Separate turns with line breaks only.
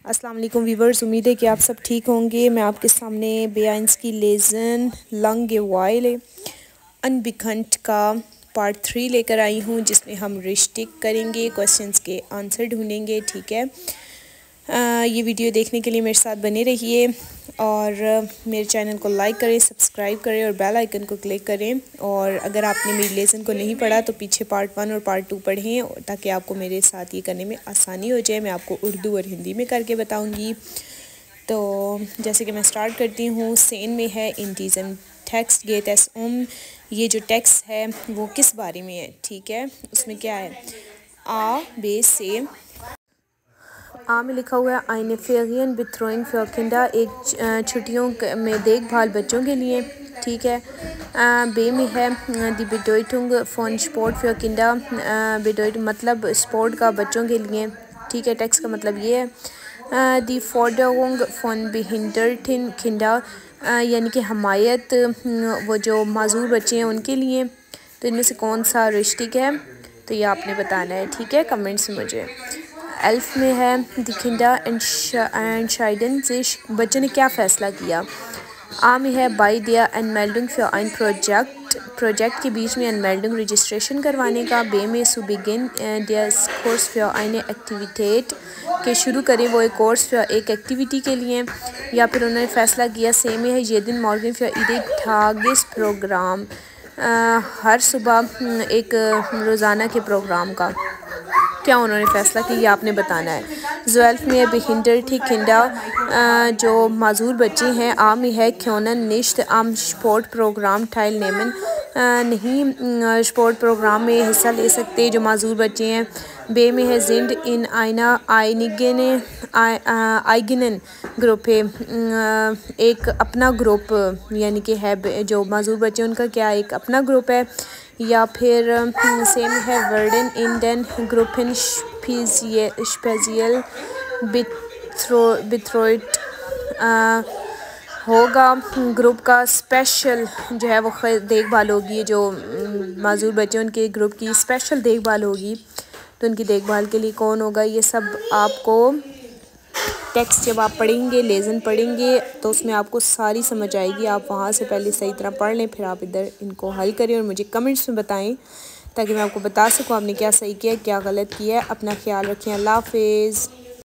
अस्सलाम वालेकुम वीवर्स, उम्मीद है कि आप सब ठीक होंगे। मैं आपके सामने बेआइंस की लेज़न लंग वाइल अनबिखंट का पार्ट 3 लेकर आई हूँ, जिसमें हम रिश्तिक करेंगे, क्वेश्चंस के आंसर ढूंढेंगे। ठीक है, ये वीडियो देखने के लिए मेरे साथ बने रहिए और मेरे चैनल को लाइक करें, सब्सक्राइब करें और बेल आइकन को क्लिक करें। और अगर आपने मेरी लेसन को नहीं पढ़ा तो पीछे पार्ट 1 और पार्ट 2 पढ़ें, ताकि आपको मेरे साथ ये करने में आसानी हो जाए। मैं आपको उर्दू और हिंदी में करके बताऊंगी। तो जैसे कि मैं स्टार्ट करती हूँ। सेन में है इंटीज़म टेक्स्ट गेट एस ये जो टेक्स्ट है वो किस बारे में है? ठीक है, उसमें क्या है? आ बे से आ में लिखा हुआ है आइने फेरियन बिथ्रोइंग फॉर किंडर, एक छुट्टियों में देखभाल बच्चों के लिए। ठीक है, बे में है दी बेडोइटुंग फॉन स्पोर्ट फॉर किंडर, बेडोइट मतलब स्पोर्ट का बच्चों के लिए। ठीक है, टेक्स्ट का मतलब ये है। दी फॉर्डरिंग फॉन बिहिंडरटिन किंडर, यानी कि हमायत वो जो माजूर बच्चे हैं उनके लिए। तो इनमें से कौन सा रिश्तिक है? तो ये आपने बताना है। ठीक है, कमेंट्स में मुझे। एल्फ में है दिखिंडा एंड शाइडन से बच्चों ने क्या फ़ैसला किया। आ में है बाई दिया अनमेल्डिंग फॉर आइन प्रोजेक्ट के बीच में अनमेल्डिंग रजिस्ट्रेशन करवाने का। बे में सु बिगिन दिया कोर्स फॉर आइन एक्टिविटेट के शुरू करें वो एक कोर्स फॉर एक एक्टिविटी के लिए। या फिर उन्होंने फ़ैसला किया। से में है ये दिन मॉर्गन फॉर ईद ठागिस प्रोग्राम, हर सुबह एक रोज़ाना के प्रोग्राम का क्या उन्होंने फ़ैसला किया, ये आपने बताना है। ज़ुएल्फ में बिहिंडर ठीक खिंडा जो माजूर बच्चे हैं। आ में है क्योनन निश्त आम स्पोर्ट प्रोग्राम टाइल नेमन, नहीं स्पोर्ट प्रोग्राम में हिस्सा ले सकते जो माजूर बच्चे हैं। बे में है जिंड इन आइना आइगनन ग्रुप है, एक अपना ग्रुप यानी कि है जो माजूर बच्चे उनका क्या एक अपना ग्रुप है। या फिर सेम है वर्डन इन डेन ग्रुप इन स्पेजियल बिथ्रोइट होगा, ग्रुप का स्पेशल जो है वो देखभाल होगी। जो माजूर बच्चे उनके ग्रुप की स्पेशल देखभाल होगी, तो उनकी देखभाल के लिए कौन होगा? ये सब आपको टेक्स्ट जब आप पढ़ेंगे, लेसन पढ़ेंगे, तो उसमें आपको सारी समझ आएगी। आप वहाँ से पहले सही तरह पढ़ लें, फिर आप इधर इनको हल करें और मुझे कमेंट्स में बताएं, ताकि मैं आपको बता सकूँ आपने क्या सही किया क्या गलत किया है। अपना ख्याल रखें। अल्लाह हाफिज़।